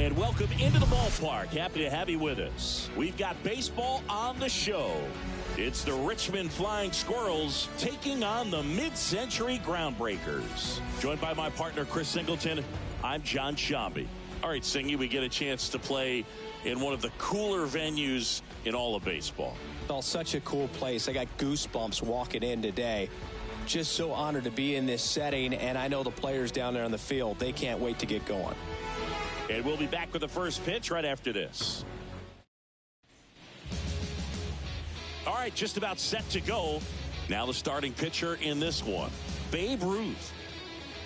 And welcome into the ballpark. Happy to have you with us. We've got baseball on the show. It's the Richmond Flying Squirrels taking on the Mid-Century Groundbreakers. Joined by my partner, Chris Singleton, I'm John Shambi. All right, Singy, we get a chance to play in one of the cooler venues in all of baseball. Oh, such a cool place. I got goosebumps walking in today. Just so honored to be in this setting, and I know the players down there on the field, they can't wait to get going. And we'll be back with the first pitch right after this. All right, just about set to go. Now the starting pitcher in this one, Babe Ruth.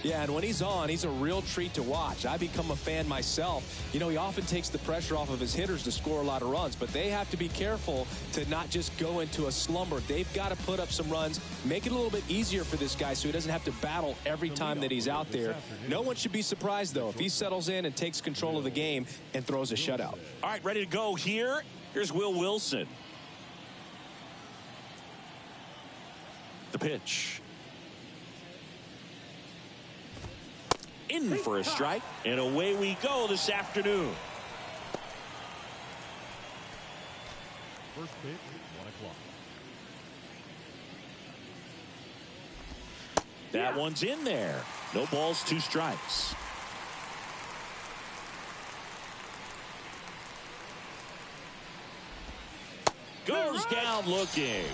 Yeah, and when he's on, he's a real treat to watch. I become a fan myself. You know, he often takes the pressure off of his hitters to score a lot of runs, but they have to be careful to not just go into a slumber. They've got to put up some runs, make it a little bit easier for this guy so he doesn't have to battle every time that he's out there. No one should be surprised, though, if he settles in and takes control of the game and throws a shutout. All right, ready to go here. Here's Will Wilson. The pitch. In for a strike, and away we go this afternoon. First pitch, 1 o'clock. That one's in there. No balls, 2 strikes. Goes down looking.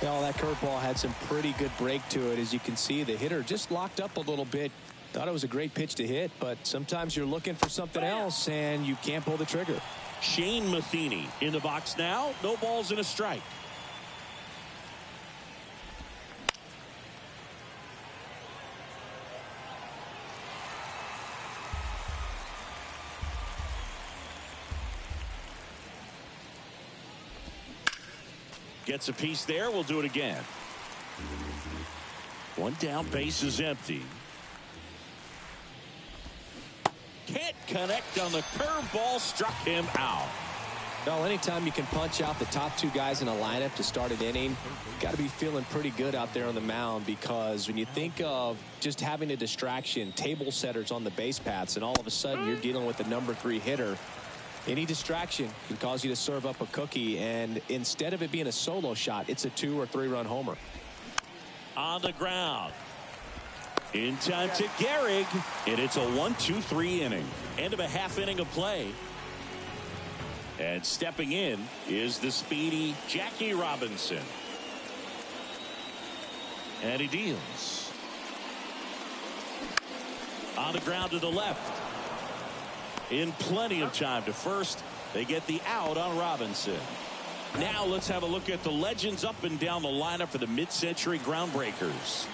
Well, that curveball had some pretty good break to it. As you can see, the hitter just locked up a little bit. Thought it was a great pitch to hit, but sometimes you're looking for something else and you can't pull the trigger. Shane Matheny in the box now. No balls and a strike. Gets a piece there. We'll do it again. One down, base is empty. Can't connect on the curveball, struck him out. Well, anytime you can punch out the top 2 guys in a lineup to start an inning, got to be feeling pretty good out there on the mound, because when you think of just having a distraction, table setters on the base paths, and all of a sudden you're dealing with the number 3 hitter, any distraction can cause you to serve up a cookie, and instead of it being a solo shot, it's a 2 or 3 run homer. On the ground. In time to Gehrig, and it's a 1-2-3 inning. End of a half inning of play. And stepping in is the speedy Jackie Robinson. And he deals. On the ground to the left. In plenty of time to first. They get the out on Robinson. Now let's have a look at the legends up and down the lineup for the Mid-Century Groundbreakers.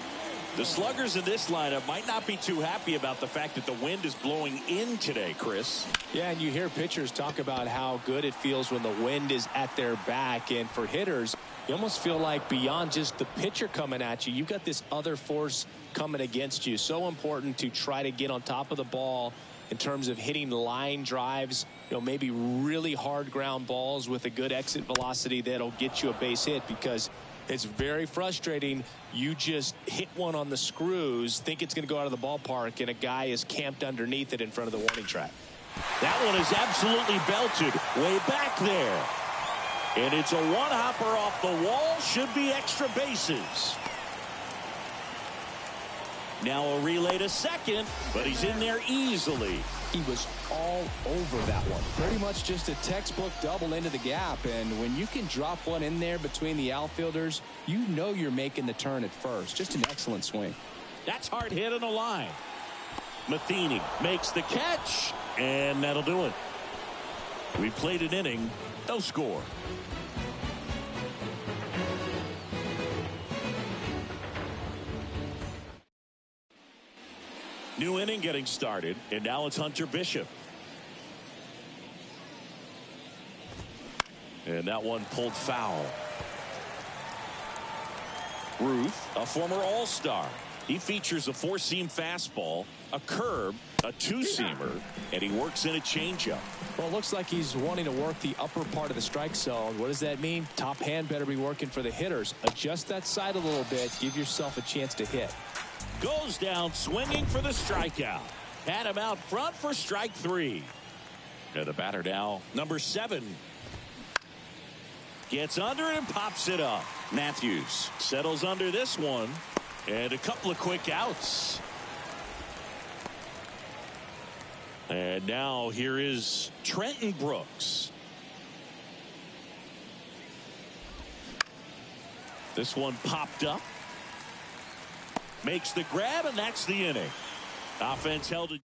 The sluggers in this lineup might not be too happy about the fact that the wind is blowing in today, Chris. Yeah, and you hear pitchers talk about how good it feels when the wind is at their back. And for hitters, you almost feel like beyond just the pitcher coming at you, you've got this other force coming against you. So important to try to get on top of the ball in terms of hitting line drives, you know, maybe really hard ground balls with a good exit velocity that'll get you a base hit, because it's very frustrating. You just hit one on the screws, think it's going to go out of the ballpark, and a guy is camped underneath it in front of the warning track. That one is absolutely belted way back there. And it's a one-hopper off the wall. Should be extra bases. Now a relay to second, but he's in there easily. He was all over that one. Pretty much just a textbook double into the gap. And when you can drop one in there between the outfielders, you know you're making the turn at first. Just an excellent swing. That's hard hit on the line. Matheny makes the catch, and that'll do it. We played an inning, no score. New inning getting started, and now it's Hunter Bishop. And that one pulled foul. Ruth, a former All-Star. He features a 4-seam fastball, a curve, a 2-seamer, and he works in a changeup. Well, it looks like he's wanting to work the upper part of the strike zone. What does that mean? Top hand better be working for the hitters. Adjust that side a little bit. Give yourself a chance to hit. Goes down swinging for the strikeout. Had him out front for strike 3. And the batter now, number 7. Gets under it and pops it up. Matthews settles under this one. And a couple of quick outs. And now here is Trenton Brooks. This one popped up. Makes the grab, and that's the inning. Offense held it.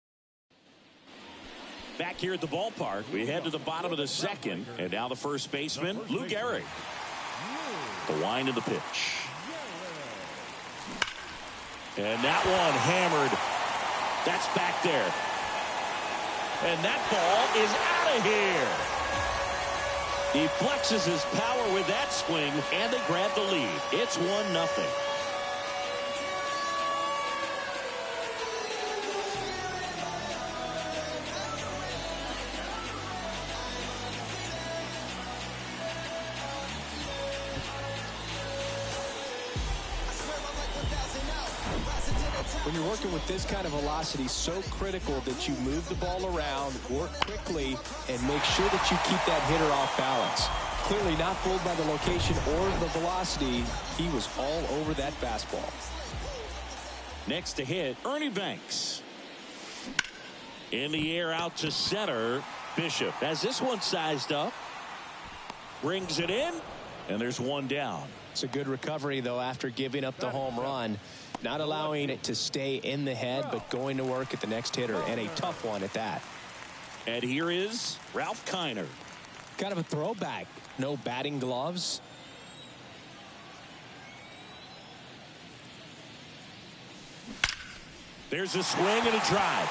Back here at the ballpark, we head to the bottom of the 2nd, and now the first baseman, Lou Gehrig. The wind of the pitch. And that one hammered. That's back there. And that ball is out of here. He flexes his power with that swing, and they grab the lead. It's 1-0. When you're working with this kind of velocity, so critical that you move the ball around, work quickly, and make sure that you keep that hitter off balance. Clearly not fooled by the location or the velocity. He was all over that fastball. Next to hit, Ernie Banks. In the air out to center. Bishop has this one sized up. Brings it in, and there's one down. It's a good recovery, though, after giving up the home run. Not allowing it to stay in the head, but going to work at the next hitter, and a tough one at that. And here is Ralph Kiner. Kind of a throwback. No batting gloves. There's a swing and a drive.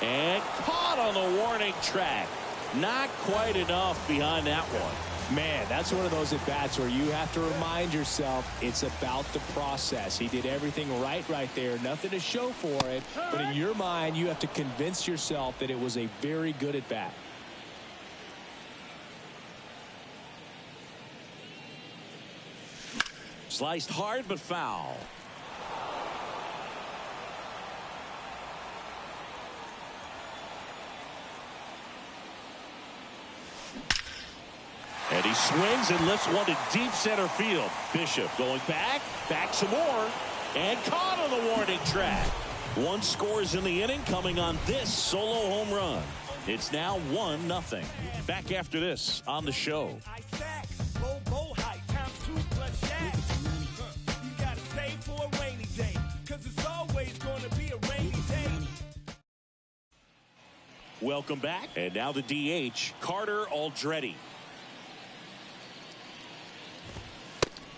And caught on the warning track. Not quite enough behind that one. Man, that's one of those at-bats where you have to remind yourself it's about the process. He did everything right there. Nothing to show for it. But in your mind, you have to convince yourself that it was a very good at-bat. Sliced hard but foul. And he swings and lifts one to deep center field. Bishop going back some more, and caught on the warning track. One scores in the inning coming on this solo home run. It's now 1-0. Back after this on the show. Welcome back. And now the DH, Carter Aldrete.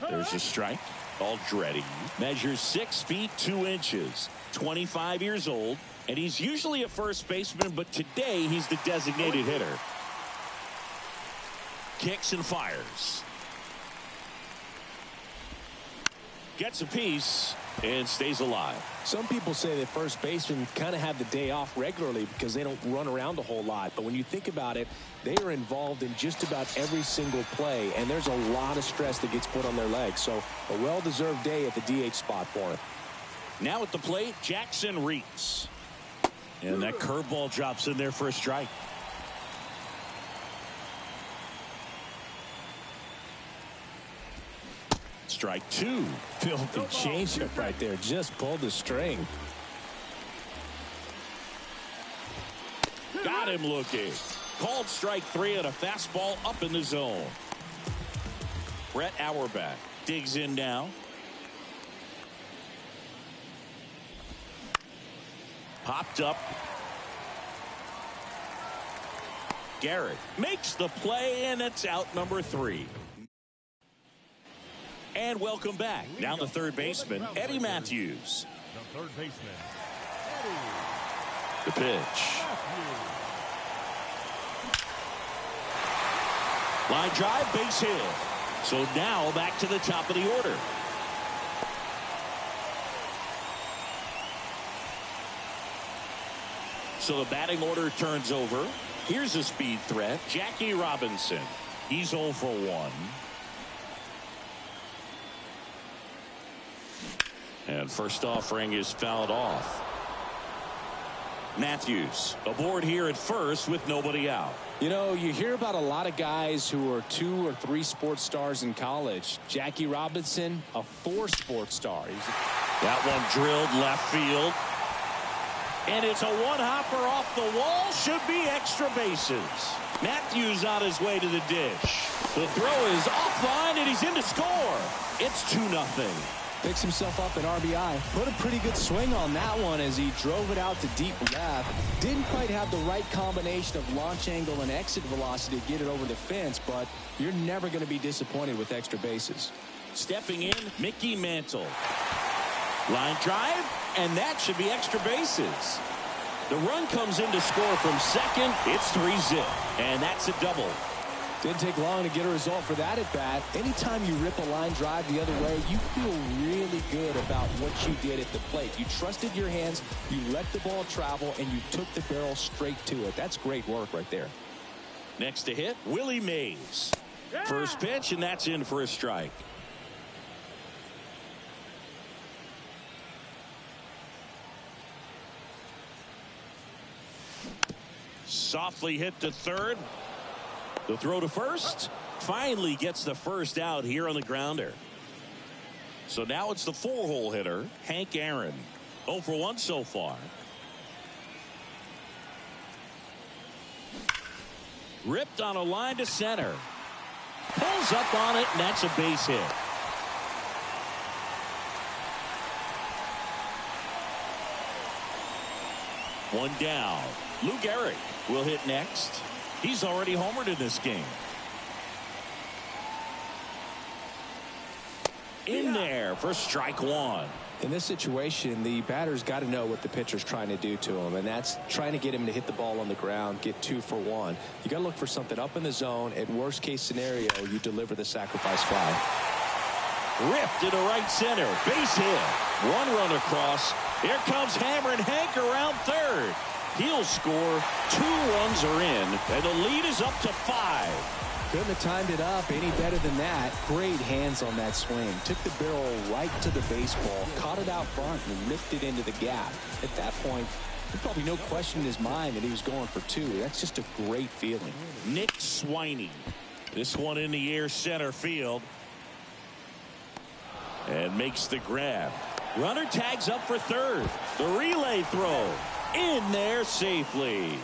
There's a strike. Aldrete measures 6 feet 2 inches, 25 years old, and he's usually a first baseman, but today he's the designated hitter. Kicks and fires. Gets a piece and stays alive. Some people say that first basemen kind of have the day off regularly because they don't run around a whole lot. But when you think about it, they are involved in just about every single play, and there's a lot of stress that gets put on their legs. So a well-deserved day at the DH spot for him. Now at the plate, Jackson Reitz. And that curveball drops in there for a strike. Strike 2. Filthy changeup right there. Just pulled the string. Got him looking. Called strike 3 on a fastball up in the zone. Brett Auerbach digs in now. Popped up. Garrett makes the play, and it's out number 3. And welcome back. Now the third baseman, Eddie Matthews. The third baseman, The pitch. Line drive, base hit. So now back to the top of the order. So the batting order turns over. Here's a speed threat, Jackie Robinson. He's 0 for 1. And first offering is fouled off. Matthews aboard here at first with nobody out. You know, you hear about a lot of guys who are 2 or 3 sports stars in college. Jackie Robinson, a 4 sports star. That one drilled left field. And it's a one-hopper off the wall. Should be extra bases. Matthews on his way to the dish. The throw is offline, and he's in to score. It's 2-0. Picks himself up an RBI. Put a pretty good swing on that one as he drove it out to deep left. Didn't quite have the right combination of launch angle and exit velocity to get it over the fence, but you're never going to be disappointed with extra bases. Stepping in, Mickey Mantle. Line drive, and that should be extra bases. The run comes in to score from second. It's 3-0, and that's a double. Didn't take long to get a result for that at bat. Anytime you rip a line drive the other way, you feel really good about what you did at the plate. You trusted your hands, you let the ball travel, and you took the barrel straight to it. That's great work right there. Next to hit, Willie Mays. First pitch, and that's in for a strike. Softly hit to third. The throw to first. Finally gets the first out here on the grounder. So now it's the 4-hole hitter, Hank Aaron. 0 for 1 so far. Ripped on a line to center. Pulls up on it, and that's a base hit. One down. Lou Gehrig will hit next. He's already homered in this game. In there for strike 1. In this situation, the batter's got to know what the pitcher's trying to do to him, and that's trying to get him to hit the ball on the ground, get 2 for 1. You got to look for something up in the zone. At worst case scenario, you deliver the sacrifice fly. Ripped into right center. Base hit. 1 run across. Here comes hammering Hank around third. He'll score. 2 runs are in, and the lead is up to 5. Couldn't have timed it up any better than that. Great hands on that swing. Took the barrel right to the baseball, caught it out front, and lifted into the gap. At that point, there's probably no question in his mind that he was going for 2. That's just a great feeling. Nick Swiney. This one in the air center field. And makes the grab. Runner tags up for third. The relay throw. In there safely.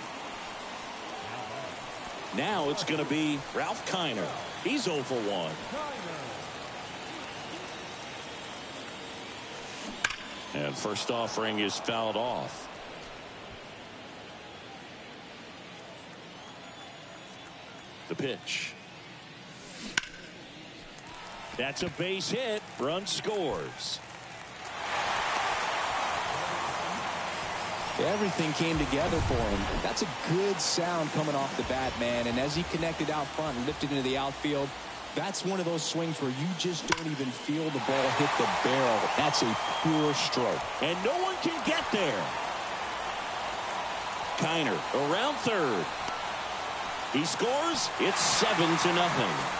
Now it's going to be Ralph Kiner. He's 0 for 1. And first offering is fouled off. The pitch. That's a base hit. Run scores. Everything came together for him. That's a good sound coming off the bat, man. And as he connected out front and lifted into the outfield, that's one of those swings where you just don't even feel the ball hit the barrel. That's a pure stroke. And no one can get there. Kiner around third. He scores. It's 7-0.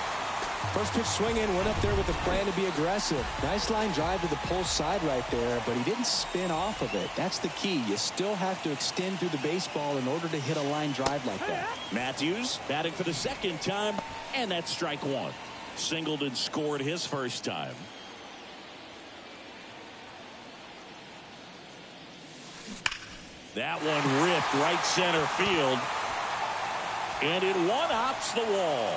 First pitch swinging, went up there with a plan to be aggressive. Nice line drive to the pull side right there, but he didn't spin off of it. That's the key. You still have to extend through the baseball in order to hit a line drive like that. Matthews batting for the second time, and that's strike 1. Singleton scored his first time. That one ripped right center field, and it one-hops the wall.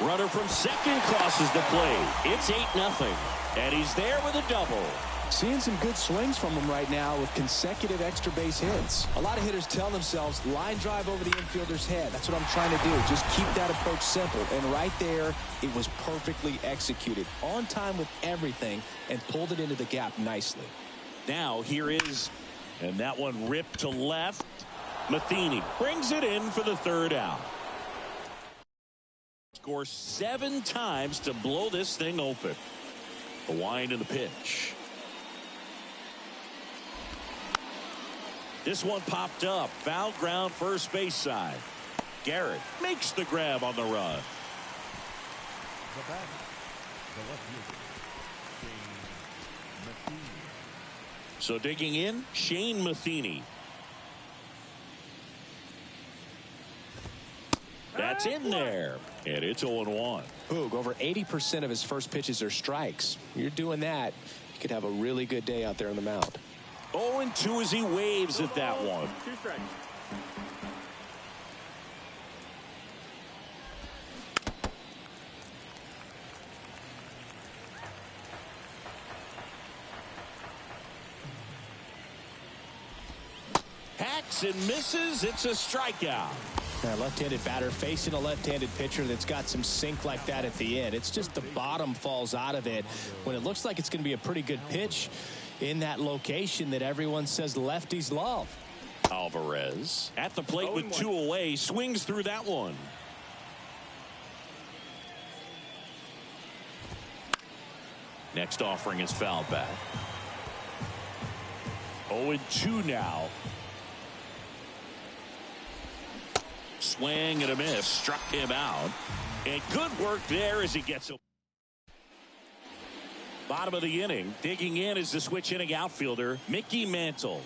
Runner from second crosses the plate. It's 8-0. And he's there with a double. Seeing some good swings from him right now with consecutive extra base hits. A lot of hitters tell themselves, line drive over the infielder's head. That's what I'm trying to do. Just keep that approach simple. And right there, it was perfectly executed. On time with everything and pulled it into the gap nicely. Now here is, and that one ripped to left. Matheny brings it in for the third out. Score 7 times to blow this thing open. The wind and the pitch. This one popped up. Foul ground first base side. Garrett makes the grab on the run. The batter, the left fielder, Matheny. So digging in, Shane Matheny. That's in there, and it's 0-1. Boog, over 80% of his first pitches are strikes. You're doing that, you could have a really good day out there on the mound. 0-2 as he waves at that one. 2 strikes. Hacks and misses. It's a strikeout. A left-handed batter facing a left-handed pitcher that's got some sink like that at the end. It's just the bottom falls out of it when it looks like it's going to be a pretty good pitch in that location that everyone says lefties love. Alvarez at the plate with 2 away, swings through that one. Next offering is foul back. 0-2 now. Swing and a miss, struck him out, and good work there as he gets a bottom of the inning. Digging in is the switch inning outfielder Mickey Mantle.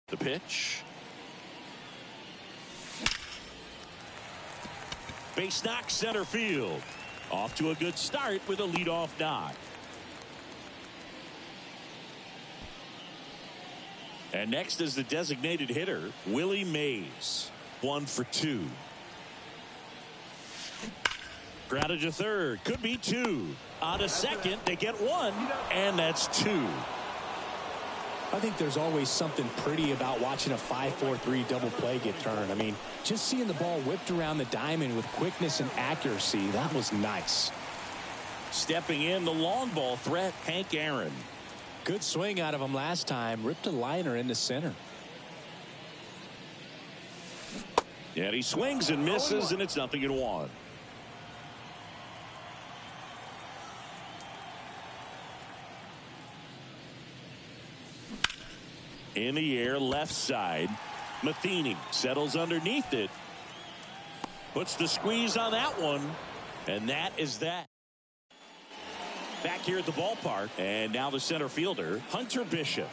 The pitch. Base knock center field. Off to a good start with a leadoff knock. And next is the designated hitter, Willie Mays. 1 for 2. Grounded to third. Could be 2. On to second. They get 1. And that's 2. I think there's always something pretty about watching a 5-4-3 double play get turned. I mean, just seeing the ball whipped around the diamond with quickness and accuracy, that was nice. Stepping in, the long ball threat, Hank Aaron. Good swing out of him last time. Ripped a liner into center. And he swings and misses, and it's 0-1. In the air, left side. Matheny settles underneath it. Puts the squeeze on that one. And that is that. Back here at the ballpark. And now the center fielder, Hunter Bishop.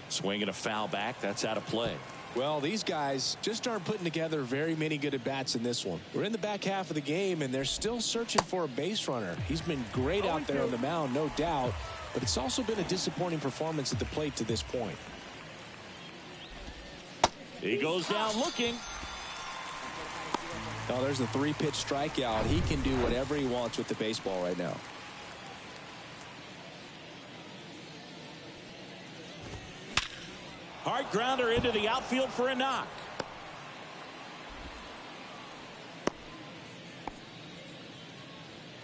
Swinging a foul back. That's out of play. Well, these guys just aren't putting together very many good at-bats in this one. We're in the back half of the game, and they're still searching for a base runner. He's been great out there on the mound, no doubt. But it's also been a disappointing performance at the plate to this point. He goes down looking. Oh, there's a 3-pitch strikeout. He can do whatever he wants with the baseball right now. Hard grounder into the outfield for a knock.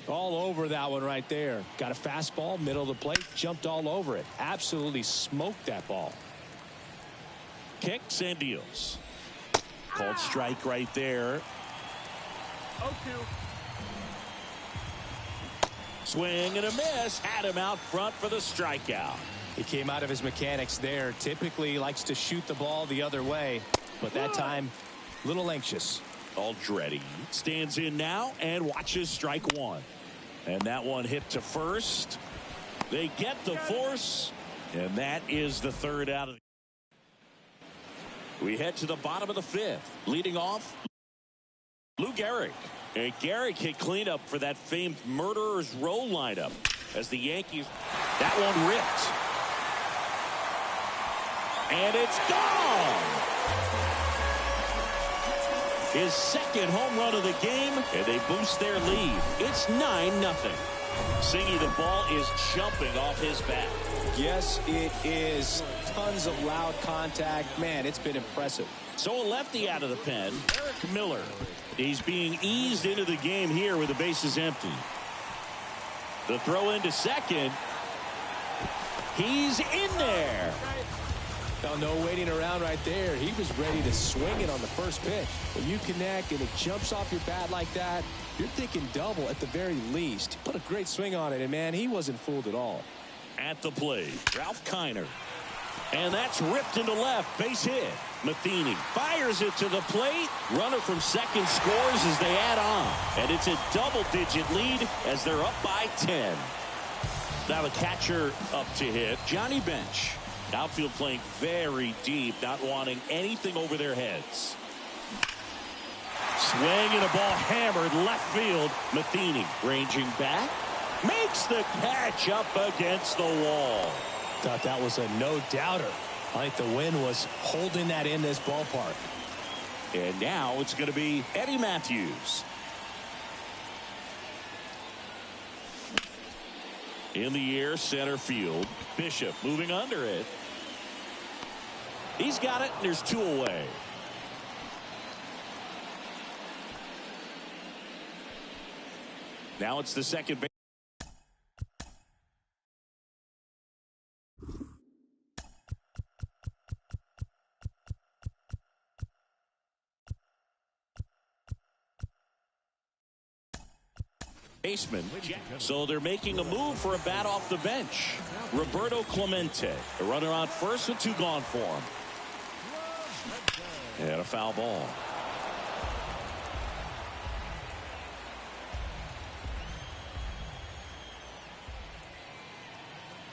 All over that one right there. Got a fastball, middle of the plate, jumped all over it. Absolutely smoked that ball. Kicks and deals. Called strike right there. 0-2. Swing and a miss. Had him out front for the strikeout. He came out of his mechanics there. Typically he likes to shoot the ball the other way, but that time a little anxious. Aldretti stands in now and watches strike 1. And that one hit to first. They get the force, and that is the third out of the. We head to the bottom of the 5th. Leading off, Lou Gehrig. And Gehrig hit cleanup for that famed Murderer's Row lineup as the Yankees. That one ripped. And it's gone. his second home run of the game, and they boost their lead. It's 9-0. Singy, the ball is jumping off his bat. Yes, it is. Tons of loud contact. Man, it's been impressive. So a lefty out of the pen, Eric Miller. He's being eased into the game here with the bases empty. The throw into second. He's in there. No waiting around right there. He was ready to swing it on the first pitch. When you connect and it jumps off your bat like that, you're thinking double at the very least. Put a great swing on it, and man, he wasn't fooled at all. At the plate, Ralph Kiner. And that's ripped into left. Base hit. Matheny fires it to the plate. Runner from second scores as they add on. And it's a double-digit lead as they're up by 10. Now the catcher up to hit, Johnny Bench. Outfield playing very deep, not wanting anything over their heads. Swing and a ball hammered left field. Matheny ranging back. Makes the catch up against the wall. Thought that was a no-doubter. I think the wind was holding that in this ballpark. And now it's going to be Eddie Matthews. In the air, center field. Bishop moving under it. He's got it, and there's 2 away. Now it's the second base. Baseman. So they're making a move for a bat off the bench. Roberto Clemente, a runner on first with 2 gone for him. And a foul ball.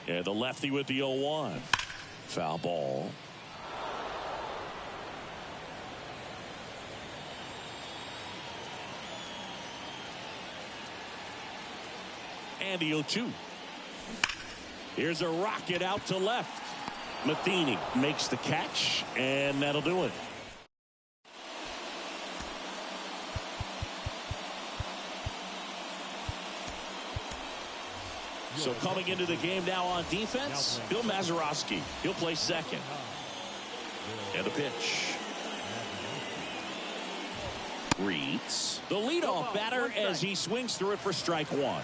And the lefty with the 0-1. Foul ball. And the 0-2. Here's a rocket out to left. Matheny makes the catch, and that'll do it. So coming into the game now on defense, Bill Mazeroski. He'll play second. And the pitch. Reads the leadoff batter as he swings through it for strike 1.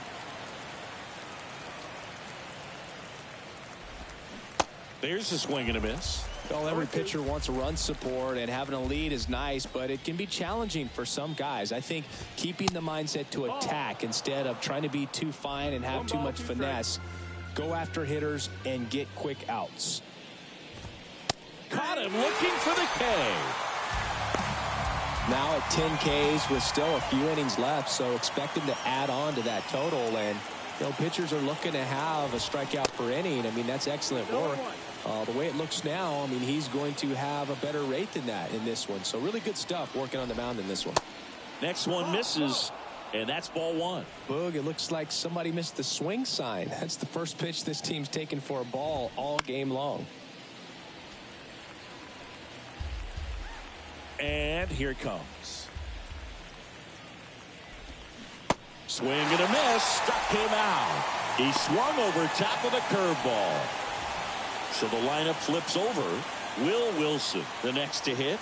There's a swing and a miss. Well, every pitcher wants a run support, and having a lead is nice, but it can be challenging for some guys. I think keeping the mindset to attack instead of trying to be too fine and have too much finesse. Go after hitters and get quick outs. Caught him looking for the K. Now at 10 Ks with still a few innings left, so expect him to add on to that total. And pitchers are looking to have a strikeout per inning. I mean, that's excellent work. The way it looks now, I mean, he's going to have a better rate than that in this one. So really good stuff working on the mound in this one. Next one misses, and that's ball 1. Boog, it looks like somebody missed the swing sign. That's the first pitch this team's taken for a ball all game long. And here it comes. Swing and a miss. Struck him out. He swung over top of the curveball. So the lineup flips over. Will Wilson, the next to hit.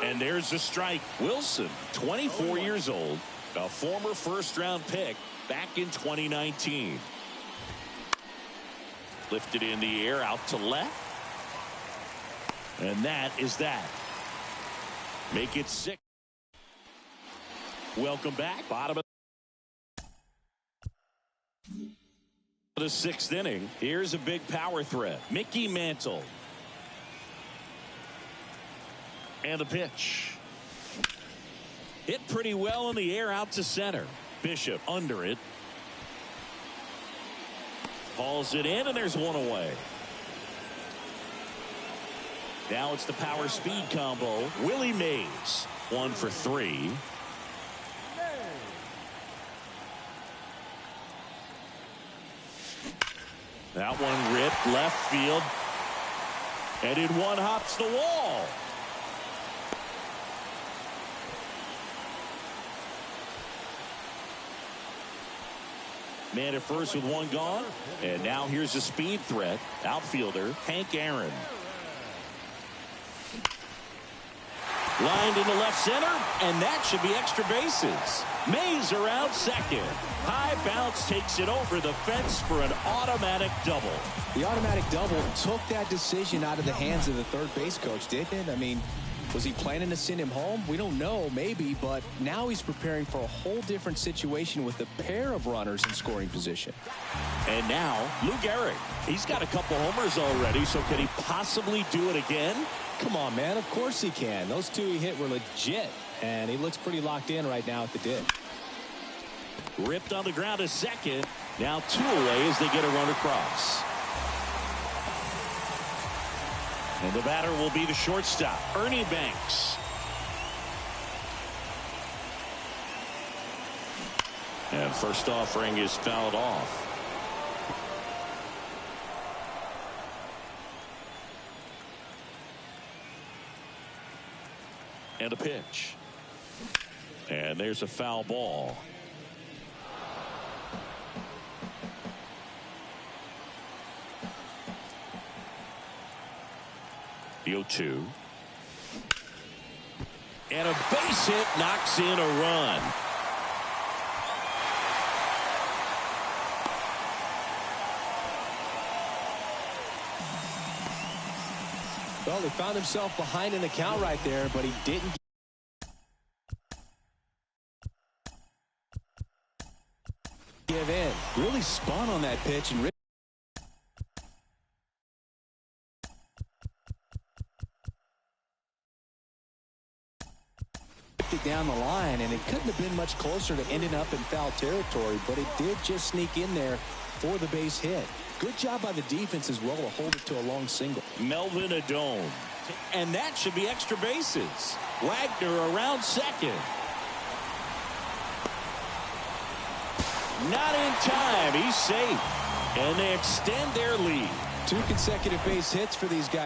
And there's the strike. Wilson, 24 years old, a former first-round pick back in 2019. Lifted in the air out to left. And that is that. Make it 6. Welcome back. Bottom of the 6th inning. Here's a big power threat. Mickey Mantle. And the pitch. Hit pretty well in the air out to center. Bishop under it. Hauls it in, and there's 1 away. Now it's the power speed combo. Willie Mays, 1 for 3. That one ripped left field. And in one hops the wall. Man at first with one gone. And now here's a speed threat. Outfielder Hank Aaron. Lined into left center, and that should be extra bases. Mays around second. High bounce takes it over the fence for an automatic double. The automatic double took that decision out of the hands of the third base coach, didn't it? I mean, was he planning to send him home? We don't know, maybe, but now he's preparing for a whole different situation with a pair of runners in scoring position. And now, Lou Gehrig. He's got a couple homers already, so can he possibly do it again? Come on, man. Of course he can. Those two he hit were legit, and he looks pretty locked in right now at the ditch. Ripped on the ground to second. Now 2 away as they get a run across. And the batter will be the shortstop, Ernie Banks. And first offering is fouled off. And a pitch. And there's a foul ball. The 0-2. And a base hit knocks in a run. Well, he found himself behind in the count right there, but he didn't give in. Really spun on that pitch and ripped it down the line, and it couldn't have been much closer to ending up in foul territory, but it did just sneak in there for the base hit. Good job by the defense as well to hold it to a long single. Melvin Adone. And that should be extra bases. Wagner around second. Not in time. He's safe. And they extend their lead. 2 consecutive base hits for these guys.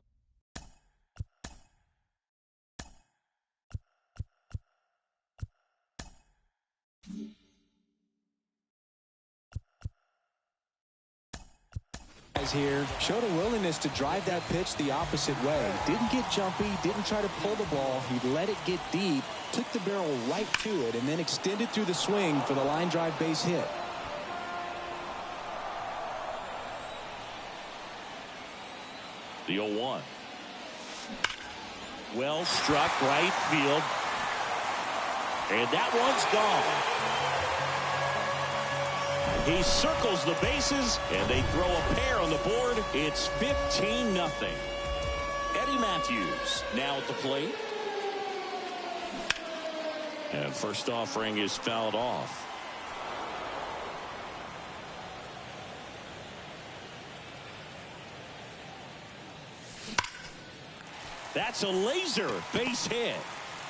Here showed a willingness to drive that pitch the opposite way. Didn't get jumpy, didn't try to pull the ball. He let it get deep, took the barrel right to it, and then extended through the swing for the line drive base hit. The 0-1. Well struck right field. And that one's gone. He circles the bases, and they throw a pair on the board. It's 15-0. Eddie Matthews now at the plate. And first offering is fouled off. That's a laser base hit.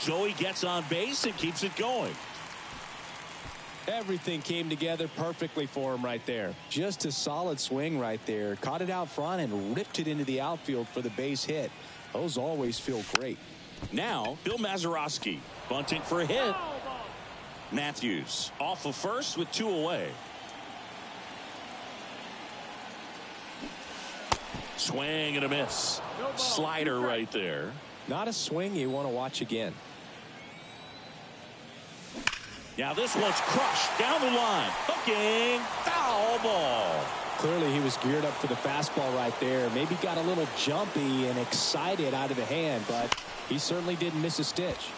Joey gets on base and keeps it going. Everything came together perfectly for him right there. Just a solid swing right there. Caught it out front and ripped it into the outfield for the base hit. Those always feel great. Now, Bill Mazeroski bunting for a hit. Matthews off of first with 2 away. Swing and a miss. Slider right there. Not a swing you want to watch again. Now this one's crushed down the line. Hooking. Foul ball. Clearly he was geared up for the fastball right there. Maybe got a little jumpy and excited out of the hand, but he certainly didn't miss a stitch.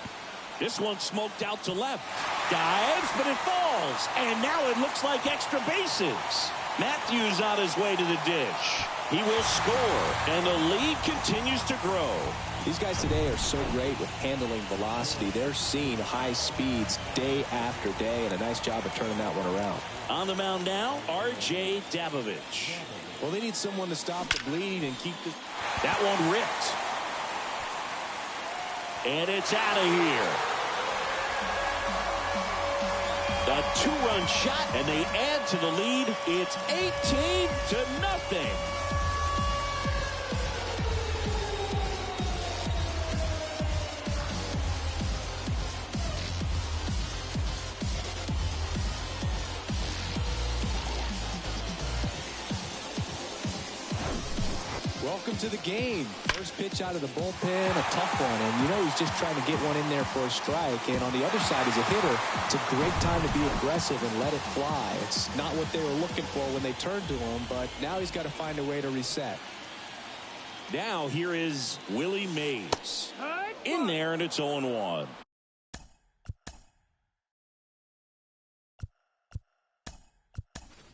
This one smoked out to left. Dives, but it falls. And now it looks like extra bases. Matthews on his way to the dish. He will score, and the lead continues to grow. These guys today are so great with handling velocity. They're seeing high speeds day after day, and a nice job of turning that one around. On the mound now, R.J. Dabovich. Well, they need someone to stop the bleed and keep the... That one ripped. And it's out of here. A 2-run shot, and they add to the lead. It's 18-0. welcome to the game. First pitch out of the bullpen, a tough one. And you know he's just trying to get one in there for a strike. And on the other side, as a hitter, it's a great time to be aggressive and let it fly. It's not what they were looking for when they turned to him, but now he's got to find a way to reset. Now here is Willie Mays. In there, and it's 0-1.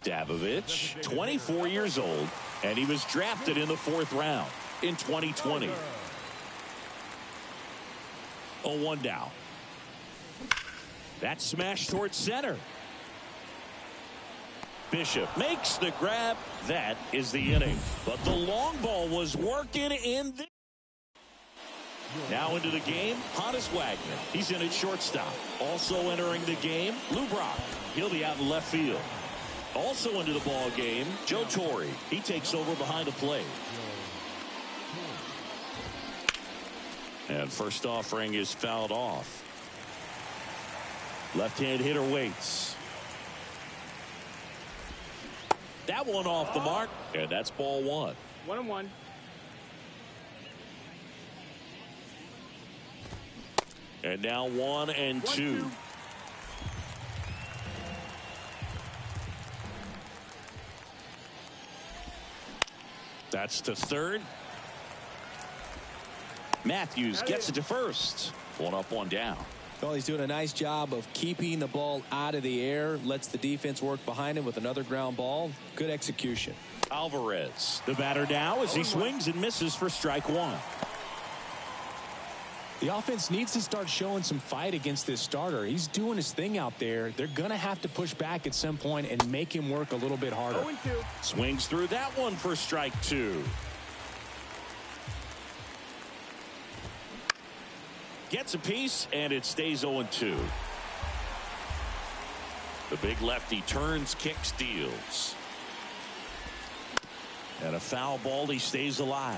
Davovich, 24 years old, and he was drafted in the 4th round in 2020. 0-1 now. That smash towards center. Bishop makes the grab. That is the inning. But the long ball was working in the... Now into the game, Honus Wagner. He's in at shortstop. Also entering the game, Lou Brock. He'll be out in left field. Also into the ball game, Joe Torre. He takes over behind the plate. And first offering is fouled off. Left-hand hitter waits. That one off the mark, and that's ball 1. 1-1. And now 1-2. That's to third. Matthews gets it to first. 1 up, 1 down. Well, he's doing a nice job of keeping the ball out of the air. Lets the defense work behind him with another ground ball. Good execution. Alvarez, the batter now as he swings and misses for strike 1. The offense needs to start showing some fight against this starter. He's doing his thing out there. They're going to have to push back at some point and make him work a little bit harder. 0-2. Swings through that one for strike 2. Gets a piece, and it stays 0-2. The big lefty turns, kicks, deals. And a foul ball, he stays alive.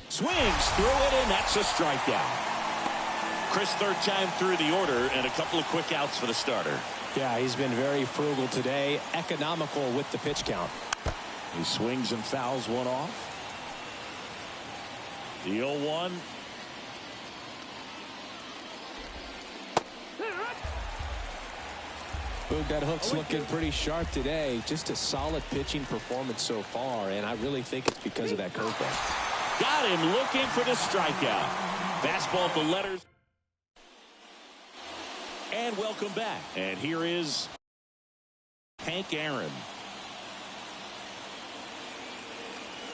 Swings through it, and that's a strikeout. Chris, 3rd time through the order, and a couple of quick outs for the starter. Yeah, he's been very frugal today, economical with the pitch count. He swings and fouls one off. The 0-1. Boog, that hook's looking pretty sharp today. Just a solid pitching performance so far, and I really think it's because of that curveball. Got him looking for the strikeout. Fastball at the letters. And welcome back. And here is Hank Aaron.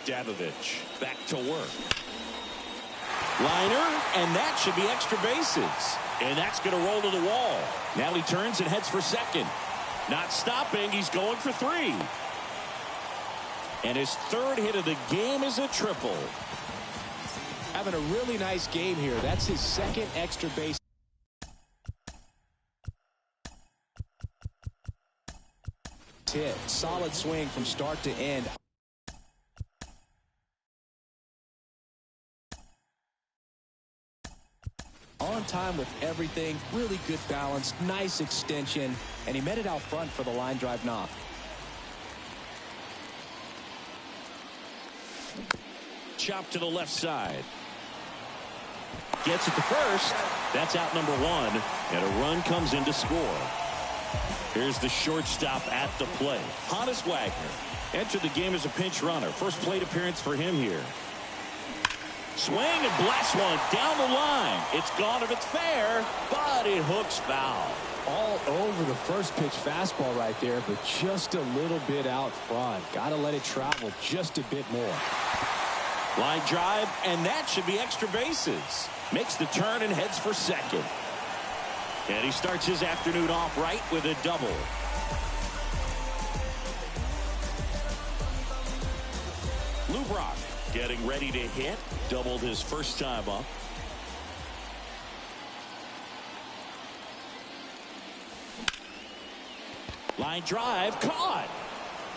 Davovich back to work. Liner, and that should be extra bases. And that's going to roll to the wall. Now he turns and heads for second. Not stopping. He's going for 3. And his 3rd hit of the game is a triple. Having a really nice game here. That's his 2nd extra base hit. Solid swing from start to end. On time with everything. Really good balance. Nice extension. And he met it out front for the line drive knock. Chop to the left side. Gets it to first. That's out number 1. And a run comes in to score. Here's the shortstop at the plate. Honus Wagner entered the game as a pinch runner. First plate appearance for him here. Swing and blast one down the line. It's gone if it's fair, but it hooks foul. All over the first pitch fastball right there, but just a little bit out front. Got to let it travel just a bit more. Line drive, and that should be extra bases. Makes the turn and heads for second. And he starts his afternoon off right with a double. Lou Brock getting ready to hit. Doubled his first time up. Line drive, caught.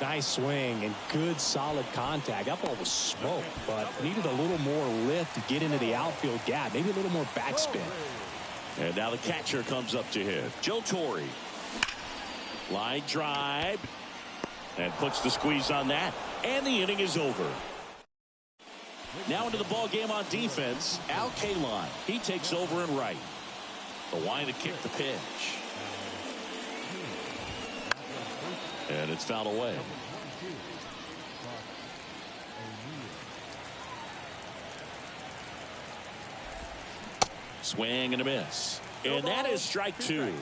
Nice swing and good solid contact. That ball was smoked, but needed a little more lift to get into the outfield gap. Maybe a little more backspin. And now the catcher comes up to hit. Joe Torre. Line drive. And puts the squeeze on that. And the inning is over. Now into the ball game on defense. Al Kaline. He takes over in right. The line to kick the pitch. And it's fouled away. Swing and a miss. And that is strike two.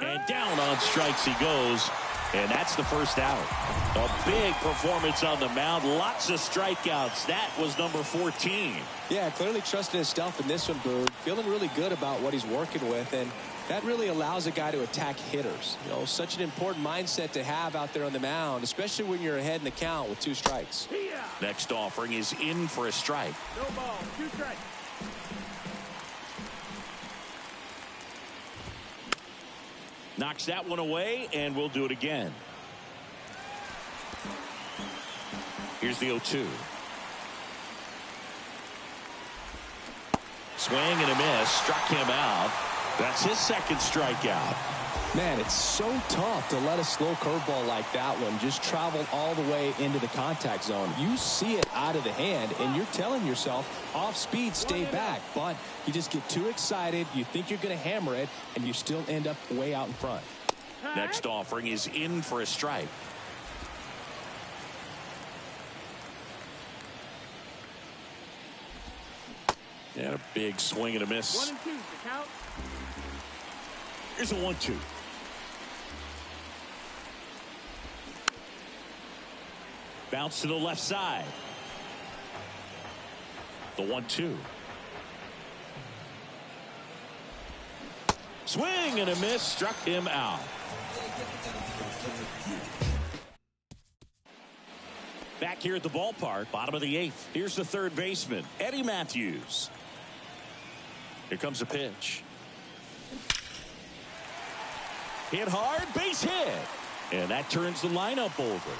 And down on strikes he goes. And that's the first out. A big performance on the mound. Lots of strikeouts. That was number 14. Yeah, clearly trusting his stuff in this one, Boog. Feeling really good about what he's working with. And that really allows a guy to attack hitters. You know, such an important mindset to have out there on the mound, especially when you're ahead in the count with 2 strikes. Next offering is in for a strike. No ball, 2 strikes. Knocks that one away, and we'll do it again. Here's the 0-2. Swing and a miss. Struck him out. That's his second strikeout. Man, it's so tough to let a slow curveball like that one just travel all the way into the contact zone. You see it out of the hand, and you're telling yourself, off speed, stay back. But you just get too excited. You think you're going to hammer it, and you still end up way out in front. Next offering is in for a strike. And a big swing and a miss. 1 and 2, the count. Here's a 1-2. Bounce to the left side. The 1-2. Swing and a miss. Struck him out. Back here at the ballpark, bottom of the 8th. Here's the third baseman, Eddie Matthews. Here comes a pitch. Hit hard, base hit. And that turns the lineup over.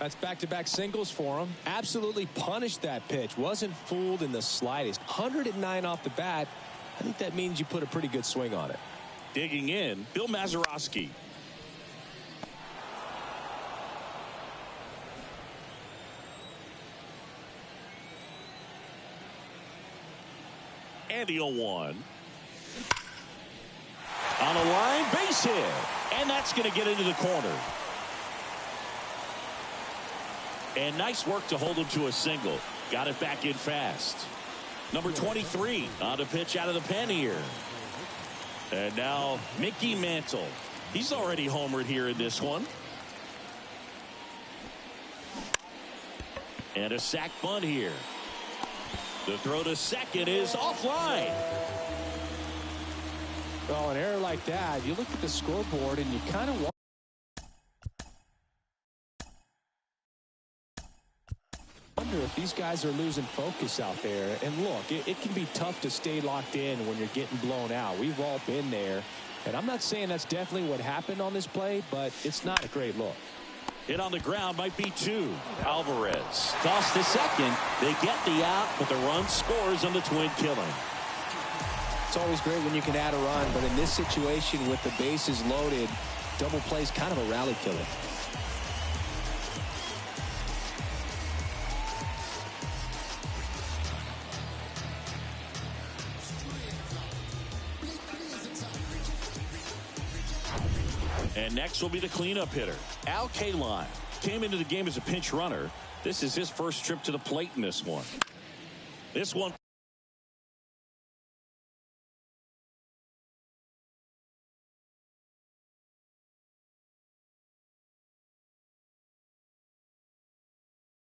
That's back-to-back singles for him. Absolutely punished that pitch. Wasn't fooled in the slightest. 109 off the bat. I think that means you put a pretty good swing on it. Digging in, Bill Mazeroski. And the 0-1. On a line, base hit. And that's going to get into the corner. And nice work to hold him to a single. Got it back in fast. Number 23 on the pitch out of the pen here. And now Mickey Mantle. He's already homered here in this one. And a sac bunt here. The throw to second is offline. Well, an error like that, you look at the scoreboard and you kind of wonder if these guys are losing focus out there. And look, it can be tough to stay locked in when you're getting blown out. We've all been there. And I'm not saying that's definitely what happened on this play, but it's not a great look. Hit on the ground might be 2. Alvarez toss to second. They get the out, but the run scores on the twin killing. It's always great when you can add a run, but in this situation with the bases loaded, double play is kind of a rally killer. And next will be the cleanup hitter, Al Kaline. Came into the game as a pinch runner. This is his first trip to the plate in this one. This one